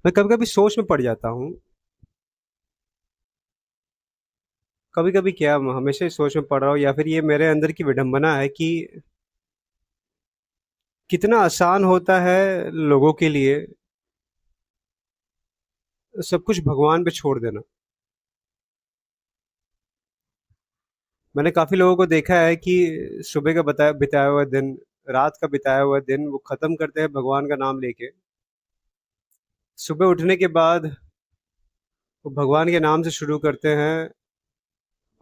मैं कभी-कभी सोच में पड़ जाता हूँ। कभी-कभी क्या मैं हमेशा ही सोच में पड़ रहा हूँ या फिर ये मेरे अंदर की विडंबना है कि कितना आसान होता है लोगों के लिए सब कुछ भगवान पे छोड़ देना। मैंने काफ़ी लोगों को देखा है कि सुबह का बताया बिताया हुआ दिन, रात का बिताया हुआ दिन वो ख़त्म करते हैं भगवान का नाम लेके। सुबह उठने के बाद वो भगवान के नाम से शुरू करते हैं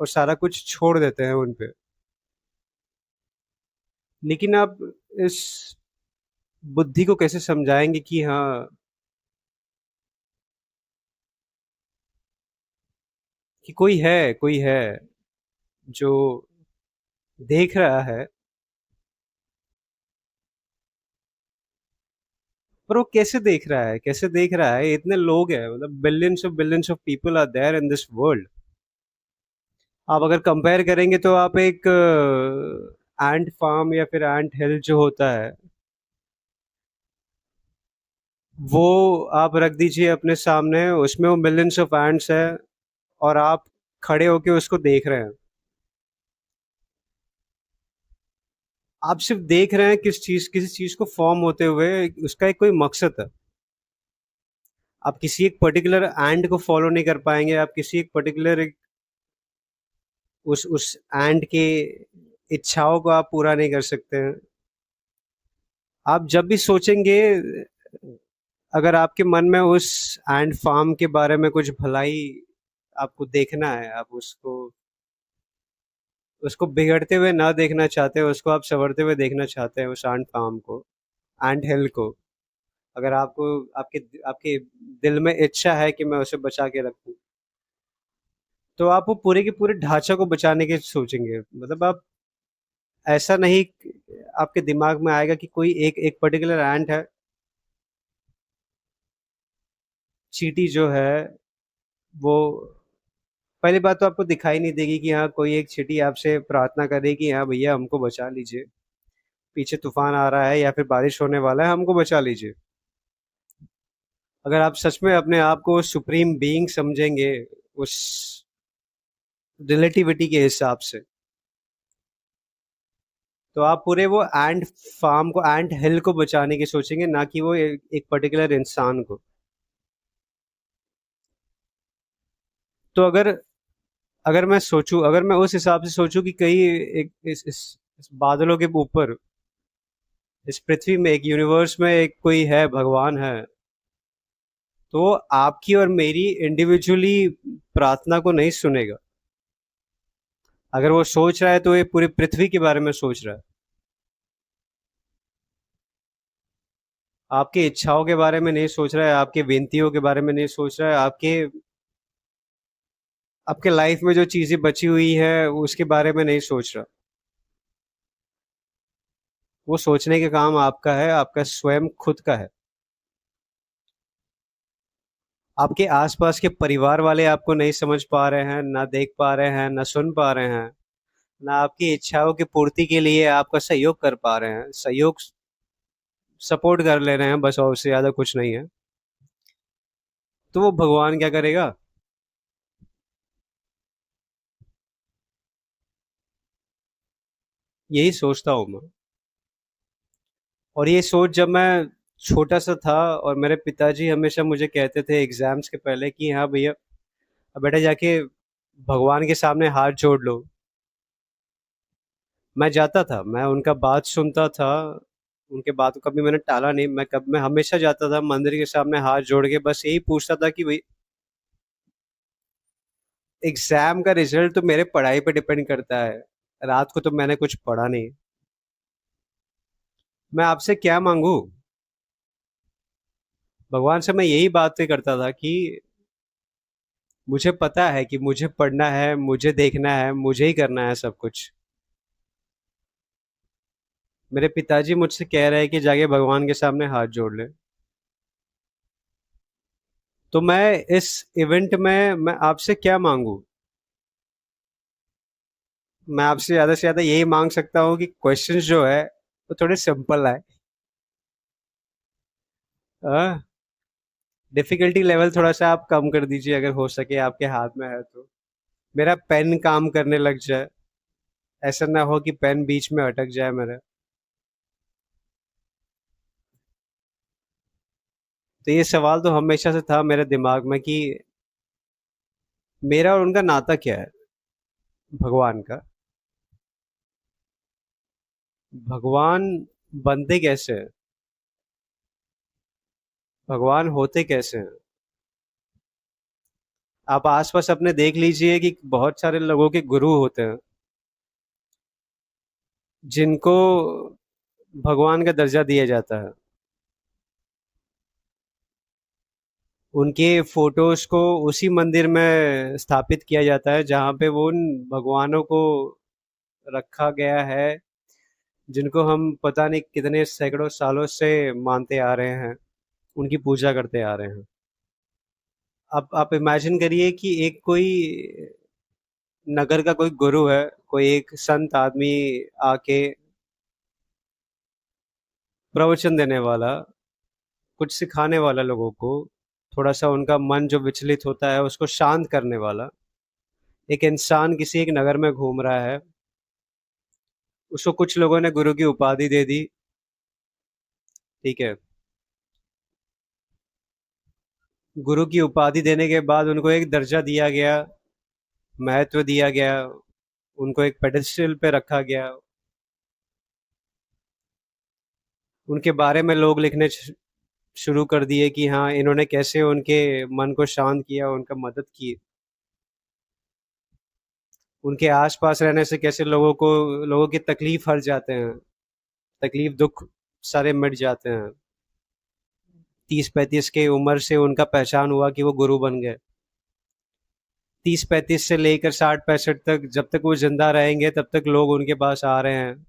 और सारा कुछ छोड़ देते हैं उन पे। लेकिन आप इस बुद्धि को कैसे समझाएँगे कि हाँ, कि कोई है जो देख रहा है, पर वो कैसे देख रहा है? कैसे देख रहा है? इतने लोग हैं, मतलब billions of people are there in this world. आप अगर कंपेयर करेंगे तो आप एक एंट फार्म या फिर एंट हिल जो होता है, वो आप रख दीजिए अपने सामने, उसमें वो मिलियंस ऑफ एंट्स है और आप खड़े होके उसको देख रहे हैं। आप सिर्फ देख रहे हैं किसी चीज को फॉर्म होते हुए, उसका एक कोई मकसद है। आप किसी एक पर्टिकुलर एंड को फॉलो नहीं कर पाएंगे, आप किसी एक पर्टिकुलर उस एंड के इच्छाओं को आप पूरा नहीं कर सकते हैं। आप जब भी सोचेंगे, अगर आपके मन में उस एंड फार्म के बारे में कुछ भलाई आपको देखना है, आप उसको उसको बिगड़ते हुए ना देखना चाहते, उसको आप संवरते हुए देखना चाहते हैं, उस एंड फार्म को, एंड हिल को। अगर आपको आपके आपके दिल में इच्छा है कि मैं उसे बचा के रखूं, तो आप वो पूरे के पूरे ढांचा को बचाने के सोचेंगे। मतलब आप ऐसा नहीं, आपके दिमाग में आएगा कि कोई एक एक पर्टिकुलर एंट है, चींटी जो है वो, पहली बात तो आपको दिखाई नहीं देगी कि हाँ कोई एक चींटी आपसे प्रार्थना करे कि हाँ भैया हमको बचा लीजिए, पीछे तूफान आ रहा है या फिर बारिश होने वाला है, हमको बचा लीजिए। अगर आप सच में अपने आप को सुप्रीम बीइंग समझेंगे उस रिलेटिविटी के हिसाब से, तो आप पूरे वो एंट फार्म को, एंट हिल को बचाने की सोचेंगे, ना कि वो एक पर्टिकुलर इंसान को। तो अगर अगर मैं सोचूं, अगर मैं उस हिसाब से सोचूं कि कहीं एक इस बादलों के ऊपर, इस पृथ्वी में, एक यूनिवर्स में एक कोई है, भगवान है, तो वो आपकी और मेरी इंडिविजुअली प्रार्थना को नहीं सुनेगा। अगर वो सोच रहा है तो ये पूरी पृथ्वी के बारे में सोच रहा है, आपकी इच्छाओं के बारे में नहीं सोच रहा है, आपकी विनतियों के बारे में नहीं सोच रहा है, आपके आपके लाइफ में जो चीजें बची हुई है उसके बारे में नहीं सोच रहा। वो सोचने के काम आपका है, आपका स्वयं खुद का है। आपके आसपास के परिवार वाले आपको नहीं समझ पा रहे हैं, ना देख पा रहे हैं, ना सुन पा रहे हैं, ना आपकी इच्छाओं की पूर्ति के लिए आपका सहयोग कर पा रहे हैं। सहयोग, सपोर्ट कर ले रहे हैं बस, और उससे ज्यादा कुछ नहीं है। तो वो भगवान क्या करेगा? यही सोचता हूँ मैं। और ये सोच जब मैं छोटा सा था और मेरे पिताजी हमेशा मुझे कहते थे एग्जाम्स के पहले कि हाँ भैया, अब बेटा जाके भगवान के सामने हाथ जोड़ लो। मैं जाता था, मैं उनका बात सुनता था, उनके बात को कभी मैंने टाला नहीं। मैं हमेशा जाता था मंदिर के सामने हाथ जोड़ के, बस यही पूछता था कि भाई एग्जाम का रिजल्ट तो मेरे पढ़ाई पे डिपेंड करता है, रात को तो मैंने कुछ पढ़ा नहीं। मैं आपसे क्या मांगू? भगवान से मैं यही बातें करता था कि मुझे पता है कि मुझे पढ़ना है, मुझे देखना है, मुझे ही करना है सब कुछ। मेरे पिताजी मुझसे कह रहे हैं कि जाके भगवान के सामने हाथ जोड़ ले। तो मैं इस इवेंट में मैं आपसे क्या मांगू? मैं आपसे ज्यादा से ज्यादा यही मांग सकता हूँ कि क्वेश्चंस जो है वो थोड़े सिंपल है। हाँ? डिफिकल्टी लेवल थोड़ा सा आप कम कर दीजिए अगर हो सके, आपके हाथ में है तो। मेरा पेन काम करने लग जाए, ऐसा ना हो कि पेन बीच में अटक जाए मेरे। तो ये सवाल तो हमेशा से था मेरे दिमाग में कि मेरा और उनका नाता क्या है, भगवान का। भगवान बनते कैसे हैं, भगवान होते कैसे हैं। आप आसपास अपने देख लीजिए कि बहुत सारे लोगों के गुरु होते हैं जिनको भगवान का दर्जा दिया जाता है। उनके फोटोज को उसी मंदिर में स्थापित किया जाता है जहाँ पे वो उन भगवानों को रखा गया है, जिनको हम पता नहीं कितने सैकड़ों सालों से मानते आ रहे हैं, उनकी पूजा करते आ रहे हैं। आप इमेजिन करिए कि एक कोई नगर का कोई गुरु है, कोई एक संत आदमी आके प्रवचन देने वाला, कुछ सिखाने वाला लोगों को, थोड़ा सा उनका मन जो विचलित होता है उसको शांत करने वाला एक इंसान किसी एक नगर में घूम रहा है। उसको कुछ लोगों ने गुरु की उपाधि दे दी, ठीक है। गुरु की उपाधि देने के बाद उनको एक दर्जा दिया गया, महत्व दिया गया, उनको एक पेडेस्टल पे रखा गया। उनके बारे में लोग लिखने शुरू कर दिए कि हाँ, इन्होंने कैसे उनके मन को शांत किया, उनका मदद की। उनके आसपास रहने से कैसे लोगों की तकलीफ हट जाते हैं, तकलीफ दुख सारे मिट जाते हैं। 30-35 के उम्र से उनका पहचान हुआ कि वो गुरु बन गए। 30-35 से लेकर 60-65 तक, जब तक वो जिंदा रहेंगे तब तक लोग उनके पास आ रहे हैं।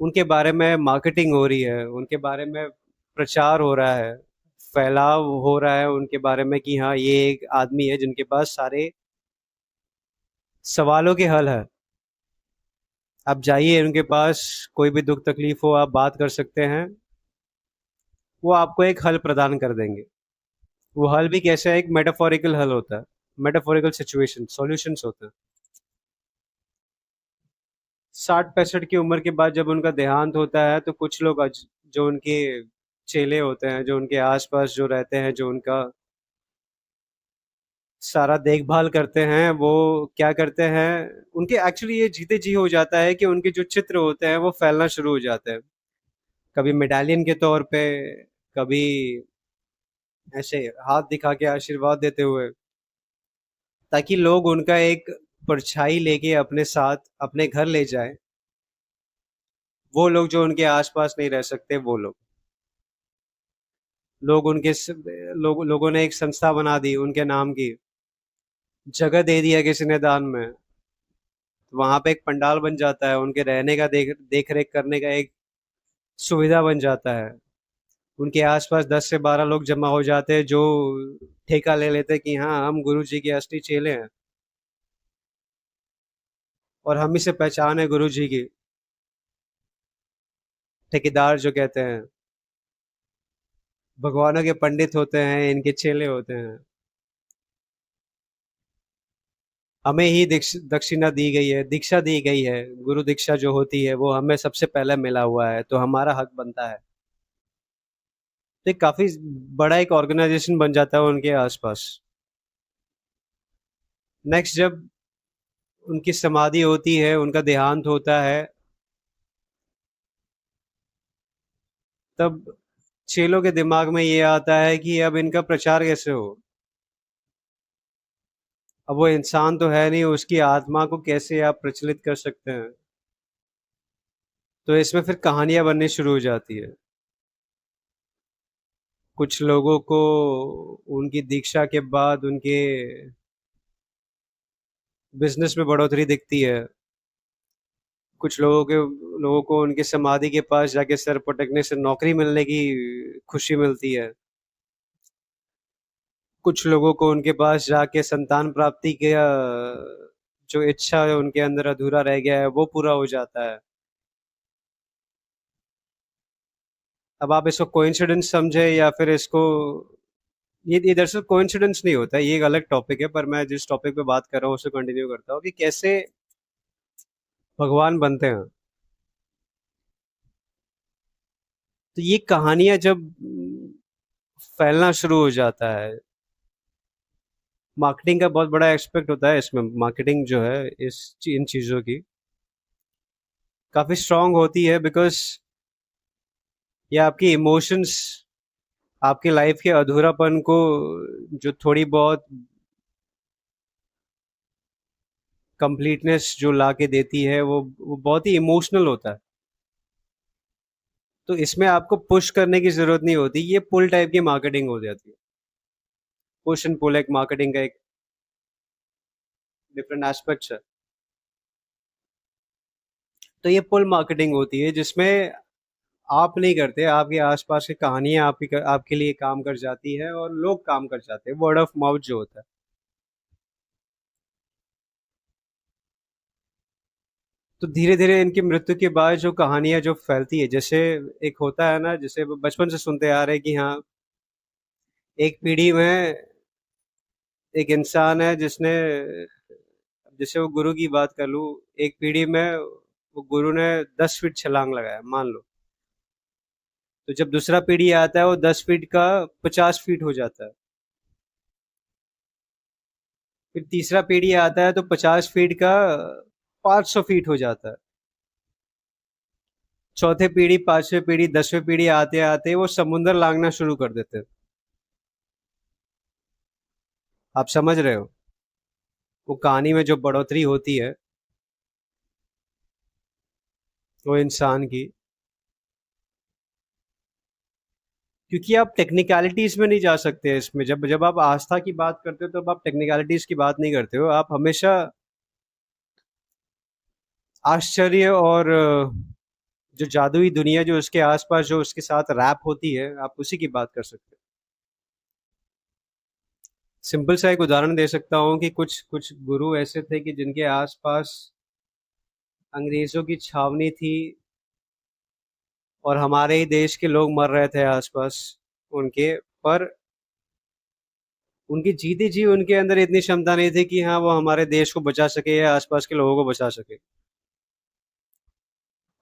उनके बारे में मार्केटिंग हो रही है, उनके बारे में प्रचार हो रहा है, फैलाव हो रहा है उनके बारे में कि हाँ, ये एक आदमी है जिनके पास सारे सवालों के हल है। आप जाइए उनके पास, कोई भी दुख तकलीफ हो आप बात कर सकते हैं, वो आपको एक हल प्रदान कर देंगे। वो हल भी कैसे है, एक मेटाफोरिकल हल होता है, मेटाफोरिकल सिचुएशन सॉल्यूशंस होते हैं। 60-65 की उम्र के बाद जब उनका देहांत होता है तो कुछ लोग जो उनके चेले होते हैं, जो उनके आसपास जो रहते हैं, जो उनका सारा देखभाल करते हैं, वो क्या करते हैं, उनके एक्चुअली ये जीते जी हो जाता है कि उनके जो चित्र होते हैं वो फैलना शुरू हो जाते हैं। कभी मेडालियन के तौर पे, कभी ऐसे हाथ दिखा के आशीर्वाद देते हुए, ताकि लोग उनका एक परछाई लेके अपने साथ अपने घर ले जाए। वो लोग जो उनके आसपास नहीं रह सकते, वो लोग उनके लोगों ने एक संस्था बना दी उनके नाम की, जगह दे दिया किसी ने दान में, तो वहां पे एक पंडाल बन जाता है, उनके रहने का देख रेख करने का एक सुविधा बन जाता है। उनके आसपास 10 से 12 लोग जमा हो जाते हैं जो ठेका ले लेते हैं कि हाँ, हम गुरु जी के असली चेले हैं और हम ही से पहचान है गुरु जी की। ठेकेदार जो कहते हैं, भगवानों के पंडित होते हैं, इनके चेले होते हैं। हमें ही दक्षिणा दी गई है, दीक्षा दी गई है, गुरु दीक्षा जो होती है वो हमें सबसे पहले मिला हुआ है, तो हमारा हक बनता है। तो एक काफी बड़ा एक ऑर्गेनाइजेशन बन जाता है उनके आसपास। नेक्स्ट जब उनकी समाधि होती है, उनका देहांत होता है, तब चेलों के दिमाग में ये आता है कि अब इनका प्रचार कैसे हो। अब वो इंसान तो है नहीं, उसकी आत्मा को कैसे आप प्रचलित कर सकते हैं। तो इसमें फिर कहानियां बननी शुरू हो जाती है। कुछ लोगों को उनकी दीक्षा के बाद उनके बिजनेस में बढ़ोतरी दिखती है। कुछ लोगों को उनके समाधि के पास जाके सर पटकने से नौकरी मिलने की खुशी मिलती है। कुछ लोगों को उनके पास जाके संतान प्राप्ति के जो इच्छा है उनके अंदर अधूरा रह गया है वो पूरा हो जाता है। अब आप इसको कोइंसिडेंस समझे या फिर इसको ये दरअसल कोइंसिडेंस नहीं होता है, ये एक अलग टॉपिक है, पर मैं जिस टॉपिक पे बात कर रहा हूँ उससे कंटिन्यू करता हूँ कि कैसे भगवान बनते हैं। तो ये कहानियां जब फैलना शुरू हो जाता है, मार्केटिंग का बहुत बड़ा एस्पेक्ट होता है इसमें। मार्केटिंग जो है इन चीज़ों की काफ़ी स्ट्रांग होती है, बिकॉज ये आपकी इमोशंस, आपकी लाइफ के अधूरापन को जो थोड़ी बहुत कंप्लीटनेस जो ला के देती है, वो बहुत ही इमोशनल होता है। तो इसमें आपको पुश करने की ज़रूरत नहीं होती, ये पुल टाइप की मार्केटिंग हो जाती है। पुश एंड पुल एक मार्केटिंग का एक डिफरेंट एस्पेक्ट है। तो ये पुल मार्केटिंग होती है जिसमें आप नहीं करते, आपके आसपास की कहानियां आपके लिए काम कर जाती है और लोग काम कर जाते हैं, वर्ड ऑफ माउथ जो होता है। तो धीरे धीरे इनकी मृत्यु के बाद जो कहानियां जो फैलती है, जैसे एक होता है ना, जैसे वो बचपन से सुनते आ रहे हैं कि हाँ, एक पीढ़ी में एक इंसान है जिसने, जैसे वो गुरु की बात कर लूँ, एक पीढ़ी में वो गुरु ने 10 फीट छलांग लगाया मान लो। तो जब दूसरा पीढ़ी आता है वो 10 फीट का 50 फीट हो जाता है। फिर तीसरा पीढ़ी आता है तो 50 फीट का 500 फीट हो जाता है। चौथे पीढ़ी, पांचवें पीढ़ी, 10वें पीढ़ी आते आते वो समुंदर लांघना शुरू कर देते हैं। आप समझ रहे हो वो कहानी में जो बढ़ोतरी होती है वो इंसान की, क्योंकि आप टेक्निकलिटीज में नहीं जा सकते इसमें। जब जब आप आस्था की बात करते हो तब आप टेक्निकलिटीज की बात नहीं करते हो, आप हमेशा आश्चर्य और जो जादुई दुनिया जो उसके आसपास जो उसके साथ रैप होती है, आप उसी की बात कर सकते हो। सिंपल सा एक उदाहरण दे सकता हूँ कि कुछ कुछ गुरु ऐसे थे कि जिनके आसपास अंग्रेजों की छावनी थी और हमारे ही देश के लोग मर रहे थे आसपास उनके, पर उनकी जीते जी उनके अंदर इतनी क्षमता नहीं थी कि हाँ वो हमारे देश को बचा सके या आसपास के लोगों को बचा सके।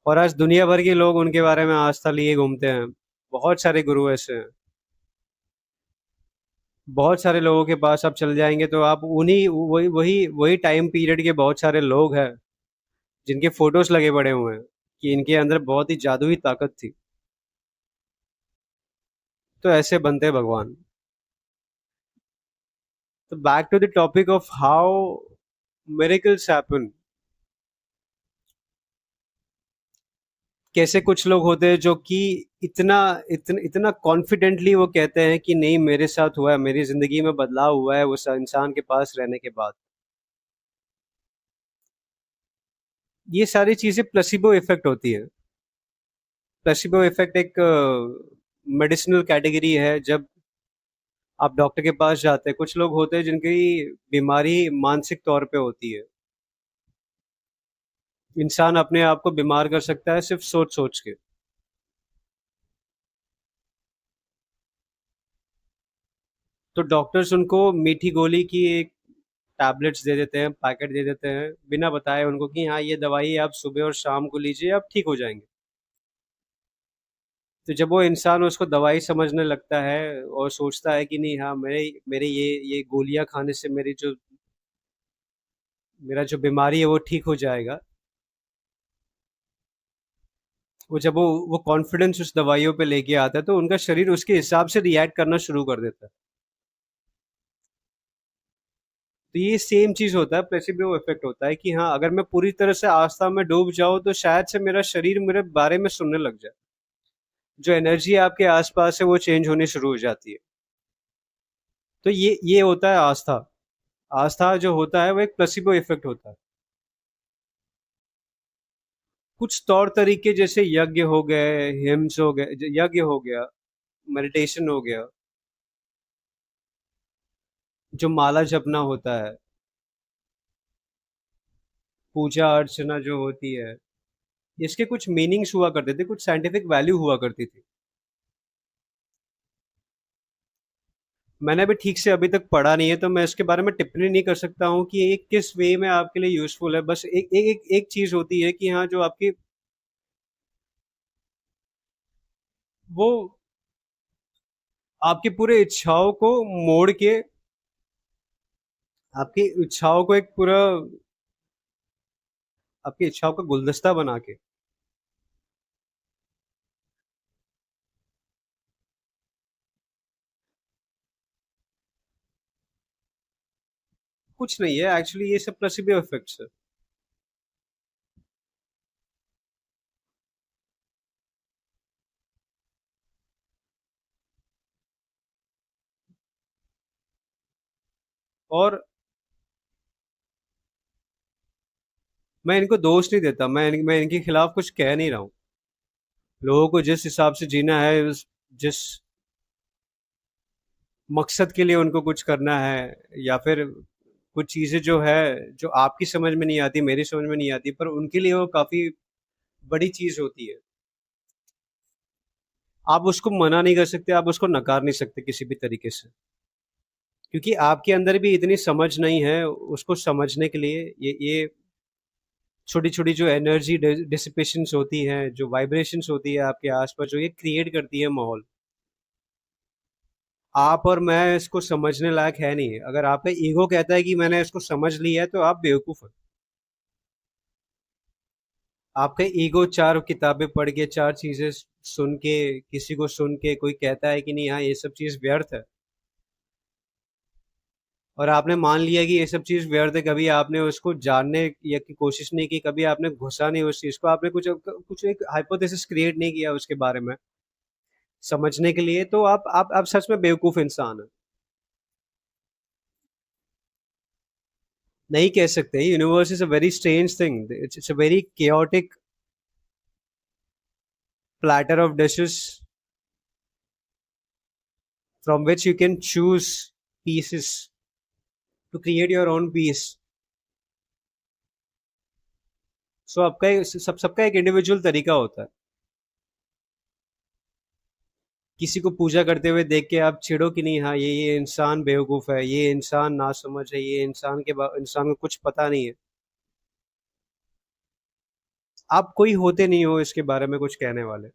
और आज दुनिया भर के लोग उनके बारे में आस्था लिए घूमते हैं। बहुत सारे गुरु ऐसे हैं, बहुत सारे लोगों के पास आप चल जाएंगे तो आप उन्हीं वही वही वही टाइम पीरियड के बहुत सारे लोग हैं जिनके फोटोज लगे पड़े हुए हैं कि इनके अंदर बहुत ही जादुई ताकत थी। तो ऐसे बनते हैं भगवान। तो back to the topic of how miracles happen. कैसे कुछ लोग होते हैं जो कि इतना इतना इतना कॉन्फिडेंटली वो कहते हैं कि नहीं मेरे साथ हुआ है, मेरी जिंदगी में बदलाव हुआ है उस इंसान के पास रहने के बाद। ये सारी चीजें प्लेसिबो इफेक्ट होती है। प्लेसिबो इफेक्ट एक मेडिसिनल कैटेगरी है। जब आप डॉक्टर के पास जाते हैं, कुछ लोग होते हैं जिनकी बीमारी मानसिक तौर पे होती है। इंसान अपने आप को बीमार कर सकता है सिर्फ सोच सोच के। तो डॉक्टर्स उनको मीठी गोली की एक टैबलेट्स दे देते हैं, पैकेट दे देते हैं बिना बताए उनको कि हाँ ये दवाई आप सुबह और शाम को लीजिए, आप ठीक हो जाएंगे। तो जब वो इंसान उसको दवाई समझने लगता है और सोचता है कि नहीं हाँ मेरे मेरे ये गोलियां खाने से मेरा जो बीमारी है वो ठीक हो जाएगा। वो जब वो कॉन्फिडेंस उस दवाइयों पे लेके आता है तो उनका शरीर उसके हिसाब से रिएक्ट करना शुरू कर देता है। तो ये सेम चीज होता है, प्लेसिबो इफेक्ट होता है कि हाँ अगर मैं पूरी तरह से आस्था में डूब जाऊं तो शायद से मेरा शरीर मेरे बारे में सुनने लग जाए। जो एनर्जी आपके आसपास है वो चेंज होनी शुरू हो जाती है। तो ये होता है आस्था। आस्था जो होता है वो एक प्लेसिबो इफेक्ट होता है। कुछ तौर तरीके जैसे यज्ञ हो गए, हिम्स हो गए, यज्ञ हो गया, मेडिटेशन हो गया, जो माला जपना होता है, पूजा अर्चना जो होती है, इसके कुछ मीनिंग्स हुआ करते थे, कुछ साइंटिफिक वैल्यू हुआ करती थी। मैंने अभी ठीक से अभी तक पढ़ा नहीं है, तो मैं इसके बारे में टिप्पणी नहीं कर सकता हूँ कि ये किस वे में आपके लिए यूज़फुल है। बस एक चीज़ होती है कि हाँ, जो आपकी वो आपकी पूरे इच्छाओं को मोड़ के, आपकी इच्छाओं को एक पूरा आपकी इच्छाओं का गुलदस्ता बना के, कुछ नहीं है एक्चुअली, ये सब प्लेसिबो इफेक्ट्स है। और मैं इनको दोष नहीं देता, मैं इनके खिलाफ कुछ कह नहीं रहा हूँ। लोगों को जिस हिसाब से जीना है, जिस मकसद के लिए उनको कुछ करना है, या फिर कुछ चीजें जो है, जो आपकी समझ में नहीं आती, मेरी समझ में नहीं आती, पर उनके लिए वो काफी बड़ी चीज होती है। आप उसको मना नहीं कर सकते, आप उसको नकार नहीं सकते किसी भी तरीके से, क्योंकि आपके अंदर भी इतनी समझ नहीं है उसको समझने के लिए। ये छोटी छोटी जो एनर्जी डिसिपेशंस होती हैं, जो वाइब्रेशंस होती है आपके आसपास, जो ये क्रिएट करती है माहौल, आप और मैं इसको समझने लायक है नहीं। अगर आपका ईगो कहता है कि मैंने इसको समझ लिया है, तो आप बेवकूफ है। आपका ईगो चार किताबें पढ़ के, चार चीजें सुन के, किसी को सुन के कोई कहता है कि नहीं हाँ ये सब चीज व्यर्थ है, और आपने मान लिया कि ये सब चीज व्यर्थ है, कभी आपने उसको जानने या की कोशिश नहीं की, कभी आपने घुसा नहीं उस चीज को, आपने कुछ कुछ एक हाइपोथेसिस क्रिएट नहीं किया उसके बारे में समझने के लिए, तो आप सच में बेवकूफ इंसान है। नहीं कह सकते, universe is a very strange thing, it's a very chaotic platter of dishes from which you can choose pieces to create your own piece. सो आपका सबका एक इंडिविजुअल तरीका होता है। किसी को पूजा करते हुए देख के आप चिढ़ो कि नहीं हाँ ये इंसान बेवकूफ है, ये इंसान नासमझ है, ये इंसान को कुछ पता नहीं है। आप कोई होते नहीं हो इसके बारे में कुछ कहने वाले।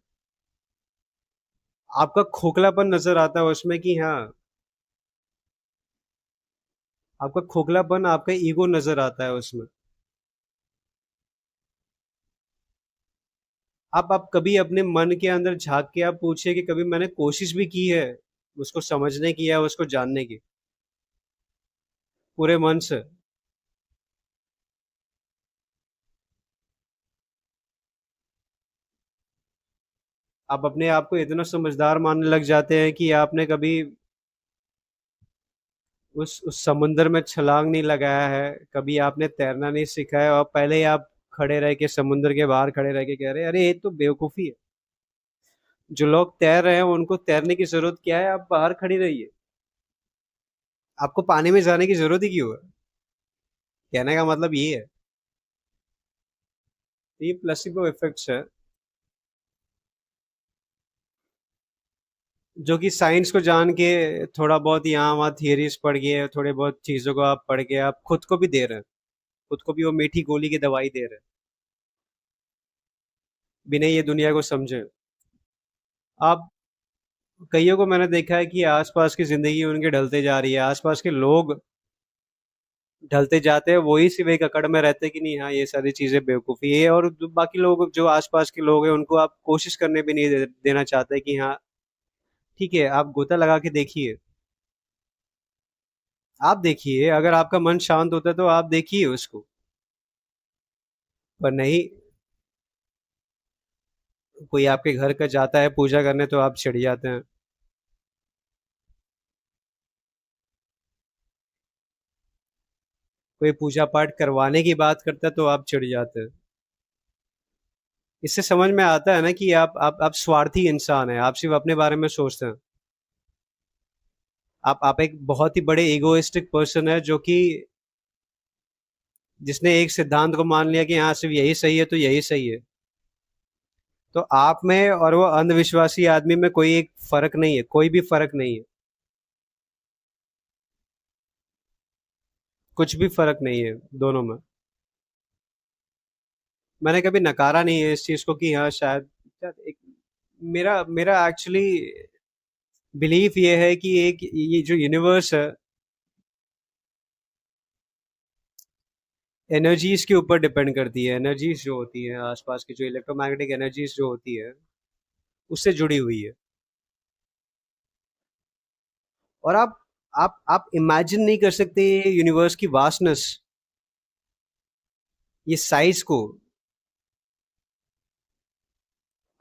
आपका खोखलापन नजर आता है उसमें कि हाँ, आपका खोखलापन, आपका ईगो नजर आता है उसमें। आप कभी अपने मन के अंदर झांक के आप पूछिए कि कभी मैंने कोशिश भी की है उसको समझने की या उसको जानने की, पूरे मन से। आप अपने आप को इतना समझदार मानने लग जाते हैं कि आपने कभी उस समुंदर में छलांग नहीं लगाया है, कभी आपने तैरना नहीं सीखा है, और पहले ही आप खड़े रह के, समुंदर के बाहर खड़े रह के कह रहे हैं अरे ये तो बेवकूफी है। जो लोग तैर रहे हैं उनको तैरने की जरूरत क्या है, आप बाहर खड़ी रहिए। आपको पानी में जाने की जरूरत ही क्यों है? कहने का मतलब ये है। तो ये प्लेसिबो इफेक्ट्स है, जो कि साइंस को जान के, थोड़ा बहुत यहाँ वहाँ थियरीज पढ़ के, थोड़े बहुत चीजों को आप पढ़ के, आप खुद को भी दे रहे हैं, खुद को भी वो मीठी गोली की दवाई दे रहे हैं, बिना ये दुनिया को समझे। आप कईयों को मैंने देखा है कि आसपास की जिंदगी उनके ढलते जा रही है, आसपास के लोग ढलते जाते हैं, वही सिर्फ एक अकड़ में रहते हैं कि नहीं हाँ ये सारी चीजें बेवकूफ़ी है, और बाकी लोग जो आसपास के लोग हैं उनको आप कोशिश करने भी नहीं देना चाहते कि हाँ ठीक है, आप गोता लगा के देखिए। आप देखिए, अगर आपका मन शांत होता है तो आप देखिए उसको, पर नहीं। कोई आपके घर का जाता है पूजा करने तो आप चिढ़ जाते हैं। कोई पूजा पाठ करवाने की बात करता है तो आप चिढ़ जाते हैं। इससे समझ में आता है ना कि आप स्वार्थी इंसान हैं, आप सिर्फ अपने बारे में सोचते हैं। आप एक बहुत ही बड़े इगोइस्टिक पर्सन है, जो कि जिसने एक सिद्धांत को मान लिया कि हाँ सिर्फ यही सही है तो यही सही है। तो आप में और वो अंधविश्वासी आदमी में कोई एक फर्क नहीं है, कोई भी फर्क नहीं है। कुछ भी फर्क नहीं है दोनों में। मैंने कभी नकारा नहीं है इस चीज को कि हाँ शायद शायद एक मेरा मेरा एक्चुअली बिलीफ ये है कि एक ये जो यूनिवर्स है एनर्जीज के ऊपर डिपेंड करती है। एनर्जीज जो होती है आसपास की जो इलेक्ट्रोमैग्नेटिक एनर्जीज जो होती है उससे जुड़ी हुई है। और आप इमेजिन नहीं कर सकते ये यूनिवर्स की वास्टनेस, ये साइज को।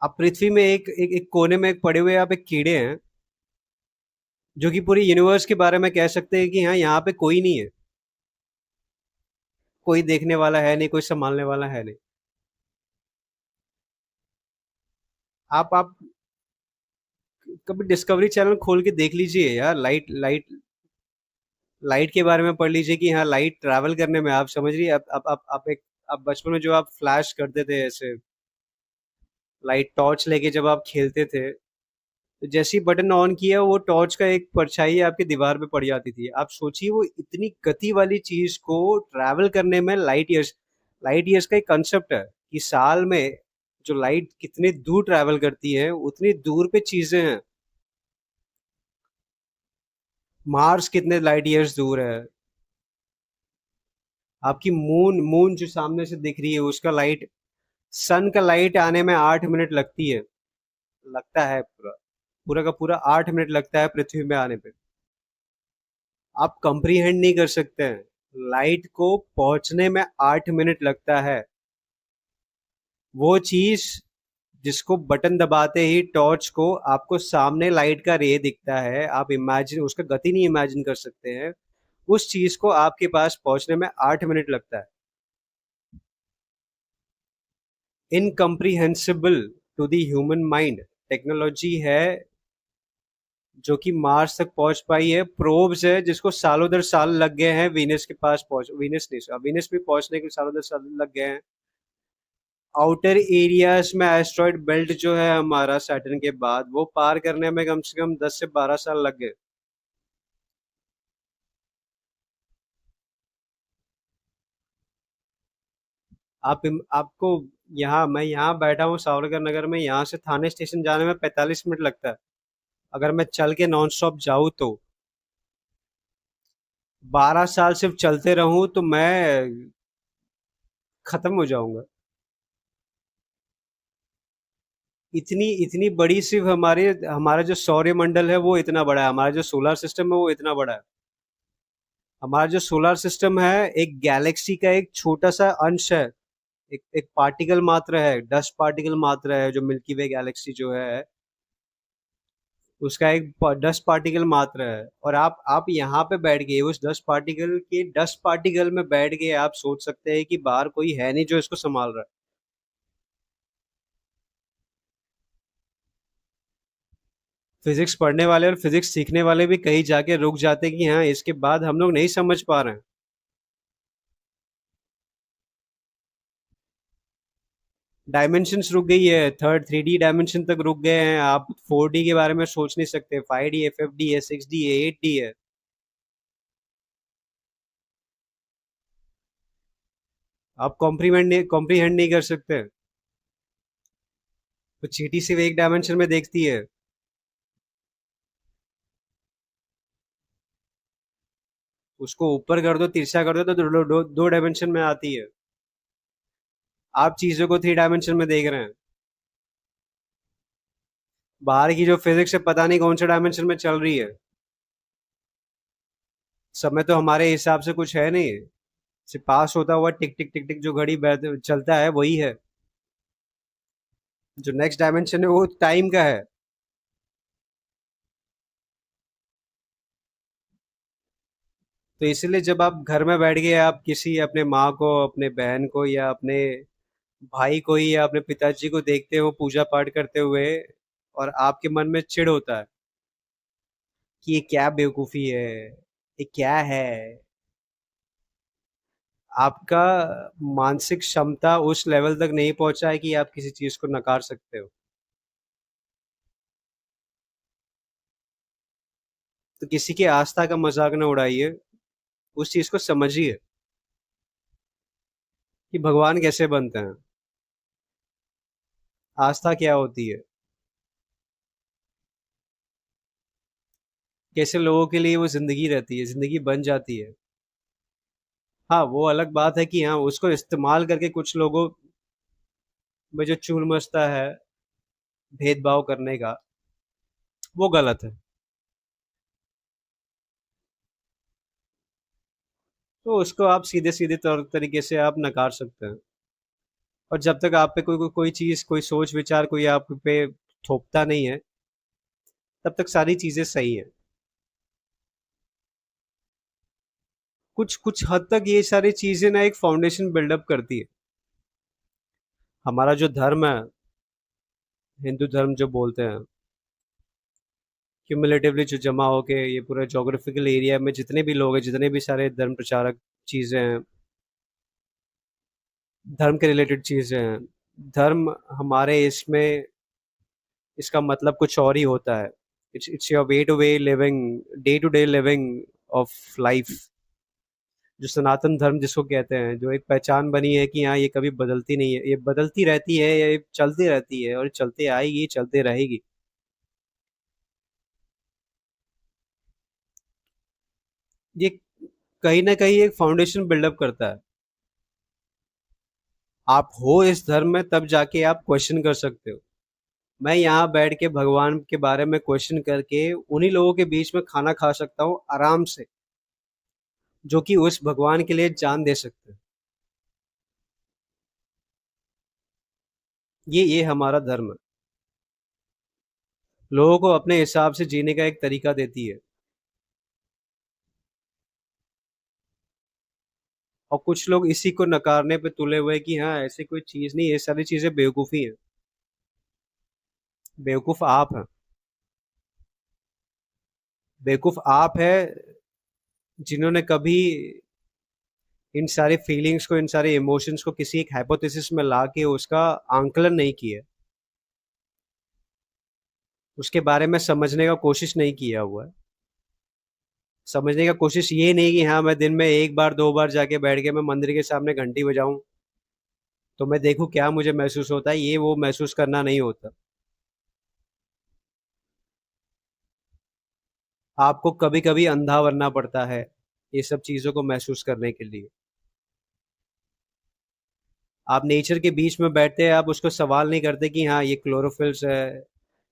आप पृथ्वी में एक कोने में एक पड़े हुए आप एक कीड़े हैं जो कि पूरे यूनिवर्स के बारे में कह सकते हैं कि हाँ यहाँ पे कोई नहीं है, कोई देखने वाला है नहीं, कोई संभालने वाला है नहीं। आप कभी डिस्कवरी चैनल खोल के देख लीजिए यार, लाइट के बारे में पढ़ लीजिए कि हाँ लाइट ट्रैवल करने में, आप समझ रही है। आप एक आप बचपन में जो आप फ्लैश करते थे ऐसे लाइट टॉर्च लेके जब आप खेलते थे, तो जैसे ही बटन ऑन किया वो टॉर्च का एक परछाई आपकी दीवार पे पड़ जाती थी। आप सोचिए वो इतनी गति वाली चीज को ट्रैवल करने में लाइट ईयर्स का एक कंसेप्ट है कि साल में जो लाइट कितने दूर ट्रैवल करती है उतनी दूर पे चीजें हैं। मार्स कितने लाइट ईयर्स दूर है। आपकी मून मून जो सामने से दिख रही है उसका लाइट, सन का लाइट आने में 8 मिनट लगती है, लगता है पूरा पूरा का पूरा 8 मिनट लगता है पृथ्वी में आने पे। आप कंप्रीहेंड नहीं कर सकते हैं, लाइट को पहुंचने में 8 मिनट लगता है। वो चीज जिसको बटन दबाते ही टॉर्च को आपको सामने लाइट का रे दिखता है, आप इमेजिन उसका गति नहीं इमेजिन कर सकते हैं। उस चीज को आपके पास पहुंचने में 8 मिनट लगता है। Incomprehensible to the human mind technology है जो कि मार्स तक पहुंच पाई है। प्रोब्स है जिसको सालों दर साल लग गए हैं वीनस के पास पहुंच, वीनस नहीं, वीनस भी पहुंचने के सालों दर साल लग गए हैं। आउटर एरियाज में एस्ट्रॉइड बेल्ट जो है हमारा सैटर्न के बाद, वो पार करने में कम से कम 10 से 12 साल लग गए। आपको यहाँ, मैं यहाँ बैठा हूँ सावरकर नगर में, यहाँ से थाने स्टेशन जाने में 45 मिनट लगता है। अगर मैं चल के नॉन स्टॉप जाऊँ तो 12 साल सिर्फ चलते रहूं तो मैं खत्म हो जाऊंगा। इतनी इतनी बड़ी सिर्फ हमारे हमारा जो सौर्य मंडल है वो इतना बड़ा है, हमारा जो सोलर सिस्टम है वो इतना बड़ा है। हमारा जो सोलर सिस्टम है एक गैलेक्सी का एक छोटा सा अंश है, एक एक पार्टिकल मात्र है, डस्ट पार्टिकल मात्र है। जो मिल्की वे गैलेक्सी जो है उसका एक डस्ट पार्टिकल मात्र है। और आप यहाँ पे बैठ गए उस डस्ट पार्टिकल में बैठ गए, आप सोच सकते हैं कि बाहर कोई है नहीं जो इसको संभाल रहा है। फिजिक्स पढ़ने वाले और फिजिक्स सीखने वाले भी कहीं जाके रुक जाते हैं कि हाँ इसके बाद हम लोग नहीं समझ पा रहे हैं। डायमेंशंस रुक गई है, थर्ड 3D डायमेंशन तक रुक गए हैं। आप 4D के बारे में सोच नहीं सकते, 5D है, 5D है, 6D है, 8D है। आप कॉम्प्रीहेंड नहीं कर सकते। तो चींटी सिर्फ एक डायमेंशन में देखती है। उसको ऊपर कर दो, तिरछा कर दो तो दो डायमेंशन में आती है। आप चीजों को 3 डायमेंशन में देख रहे हैं। बाहर की जो फिजिक्स है पता नहीं कौन से डायमेंशन में चल रही है। समय तो हमारे हिसाब से कुछ है नहीं, सिर्फ पास होता हुआ टिक टिक टिक टिक जो घड़ी चलता है वही है। जो नेक्स्ट डायमेंशन है वो टाइम का है। तो इसीलिए जब आप घर में बैठ गए, आप किसी अपने माँ को, अपने बहन को, या अपने भाई को ही, या अपने पिताजी को देखते हो पूजा पाठ करते हुए, और आपके मन में चिढ़ होता है कि ये क्या बेवकूफी है, ये क्या है। आपका मानसिक क्षमता उस लेवल तक नहीं पहुंचा है कि आप किसी चीज को नकार सकते हो। तो किसी की आस्था का मजाक ना उड़ाइए। उस चीज को समझिए कि भगवान कैसे बनते हैं, आस्था क्या होती है, कैसे लोगों के लिए वो जिंदगी रहती है, जिंदगी बन जाती है। हाँ, वो अलग बात है कि हाँ उसको इस्तेमाल करके कुछ लोगों में जो चूल मचता है भेदभाव करने का, वो गलत है। तो उसको आप सीधे सीधे तौर तरीके से आप नकार सकते हैं। और जब तक आप पे कोई चीज, कोई सोच विचार कोई आप पे थोपता नहीं है, तब तक सारी चीजें सही है। कुछ कुछ हद तक ये सारी चीजें ना एक फाउंडेशन बिल्डअप करती है। हमारा जो धर्म है, हिंदू धर्म जो बोलते हैं, क्यूमुलेटिवली जो जमा होके ये पूरे जोग्राफिकल एरिया में जितने भी लोग हैं, जितने भी सारे धर्म प्रचारक चीजें हैं, धर्म के रिलेटेड चीजें हैं, धर्म हमारे इसमें, इसका मतलब कुछ और ही होता है। It's your way living, day to day living of life. जो सनातन धर्म जिसको कहते हैं, जो एक पहचान बनी है कि हाँ ये कभी बदलती नहीं है, ये बदलती रहती है, ये चलती रहती है और चलते आएगी, चलते रहेगी। ये कहीं ना कहीं एक फाउंडेशन बिल्डअप करता है। आप हो इस धर्म में तब जाके आप क्वेश्चन कर सकते हो। मैं यहाँ बैठ के भगवान के बारे में क्वेश्चन करके उन्हीं लोगों के बीच में खाना खा सकता हूँ आराम से, जो कि उस भगवान के लिए जान दे सकते हैं। ये हमारा धर्म है। लोगों को अपने हिसाब से जीने का एक तरीका देती है। और कुछ लोग इसी को नकारने पे तुले हुए हैं कि हाँ ऐसी कोई चीज नहीं, ये सारी चीजें बेवकूफी है। बेवकूफ आप हैं। बेवकूफ आप है जिन्होंने कभी इन सारे फीलिंग्स को, इन सारे इमोशंस को किसी एक हाइपोथेसिस में ला के उसका आंकलन नहीं किया, उसके बारे में समझने का कोशिश नहीं किया हुआ है। समझने का कोशिश ये नहीं कि हाँ मैं दिन में एक बार दो बार जाके बैठ के मैं मंदिर के सामने घंटी बजाऊं तो मैं देखूं क्या मुझे महसूस होता है, ये वो महसूस करना नहीं होता। आपको कभी कभी अंधा बनना पड़ता है ये सब चीजों को महसूस करने के लिए। आप नेचर के बीच में बैठते हैं, आप उसको सवाल नहीं करते कि हाँ ये क्लोरोफिल्स है,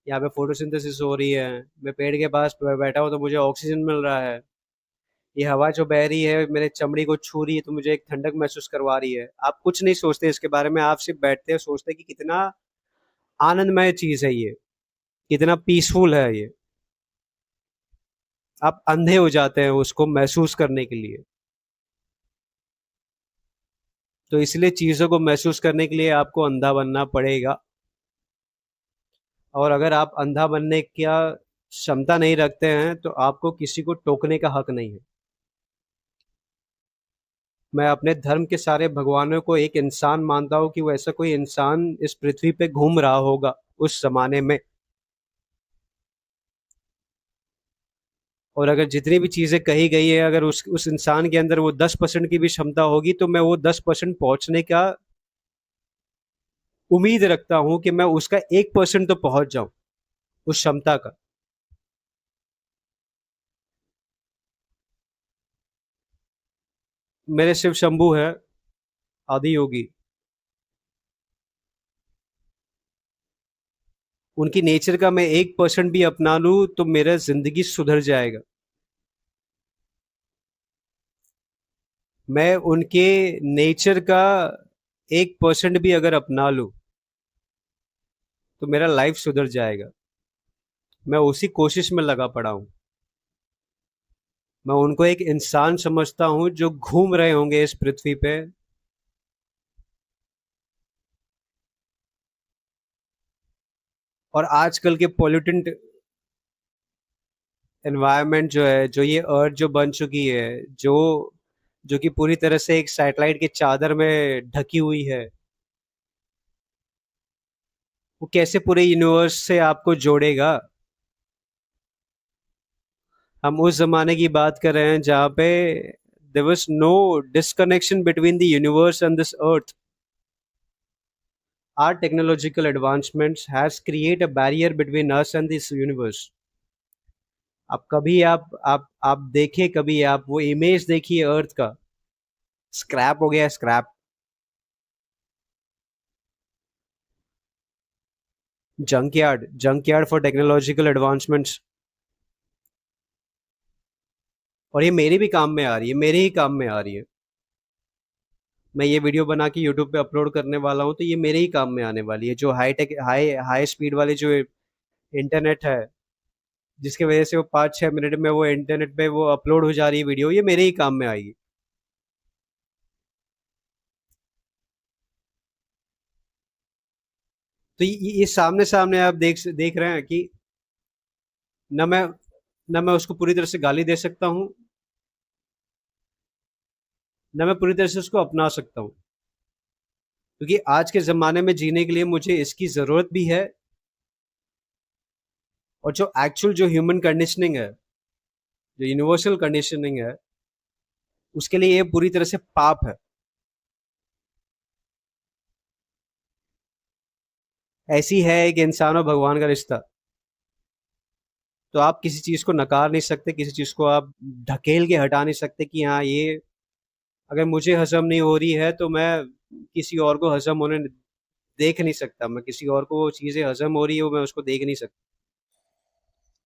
यहाँ पे फोटोसिंथेसिस हो रही है, मैं पेड़ के पास बैठा हूँ तो मुझे ऑक्सीजन मिल रहा है, ये हवा जो बह रही है मेरे चमड़ी को छू रही है तो मुझे एक ठंडक महसूस करवा रही है। आप कुछ नहीं सोचते इसके बारे में, आप सिर्फ बैठते हैं सोचते हैं कि कितना आनंदमय चीज है ये, कितना पीसफुल है ये। आप अंधे हो जाते हैं उसको महसूस करने के लिए। तो इसलिए चीजों को महसूस करने के लिए आपको अंधा बनना पड़ेगा। और अगर आप अंधा बनने का क्षमता नहीं रखते हैं तो आपको किसी को टोकने का हक नहीं है। मैं अपने धर्म के सारे भगवानों को एक इंसान मानता हूँ कि वो ऐसा कोई इंसान इस पृथ्वी पे घूम रहा होगा उस जमाने में। और अगर जितनी भी चीजें कही गई है, अगर उस इंसान के अंदर वो 10% की भी क्षमता होगी तो मैं वो 10% पहुंचने का उम्मीद रखता हूं कि मैं उसका 1% तो पहुंच जाऊं, उस क्षमता का। मेरे शिव शंभू है, आदि योगी। उनकी नेचर का मैं 1% भी अपना लूं तो मेरा जिंदगी सुधर जाएगा। मैं उनके नेचर का 1% भी अगर अपना लूं तो मेरा लाइफ सुधर जाएगा। मैं उसी कोशिश में लगा पड़ा हूं। मैं उनको एक इंसान समझता हूं जो घूम रहे होंगे इस पृथ्वी पे। और आजकल के पॉल्यूटेंट एनवायरनमेंट जो है, जो ये अर्थ जो बन चुकी है, जो जो कि पूरी तरह से एक सैटेलाइट की चादर में ढकी हुई है, वो कैसे पूरे यूनिवर्स से आपको जोड़ेगा। हम उस जमाने की बात कर रहे हैं जहाँ पे there was no disconnection between the universe and this earth. Our technological advancements has create a barrier between us and this universe. अब कभी आप देखे, कभी आप वो इमेज देखिए अर्थ का, स्क्रैप हो गया, scrap. Junkyard for technological advancements. और ये मेरे भी काम में आ रही है, मेरे ही काम में आ रही है। मैं ये वीडियो बना के यूट्यूब पे अपलोड करने वाला हूँ, तो ये मेरे ही काम में आने वाली है। जो हाई स्पीड वाले जो इंटरनेट है, जिसकी वजह से वो 5-6 मिनट में वो इंटरनेट पे वो अपलोड हो जा रही है वीडियो, ये मेरे ही काम में आएगी। तो ये सामने सामने आप देख रहे हैं कि न मैं न मैं उसको पूरी तरह से गाली दे सकता हूँ, न मैं पूरी तरह से उसको अपना सकता हूँ, क्योंकि आज के ज़माने में जीने के लिए मुझे इसकी ज़रूरत भी है। और जो एक्चुअल जो ह्यूमन कंडीशनिंग है, जो यूनिवर्सल कंडीशनिंग है, उसके लिए ये पूरी तरह से पाप है। ऐसी है एक इंसान और भगवान का रिश्ता। तो आप किसी चीज़ को नकार नहीं सकते, किसी चीज़ को आप ढकेल के हटा नहीं सकते कि हाँ, ये अगर मुझे हजम नहीं हो रही है तो मैं किसी और को हजम होने देख नहीं सकता। मैं किसी और को वो चीज़ें हजम हो रही है, वो मैं उसको देख नहीं सकता।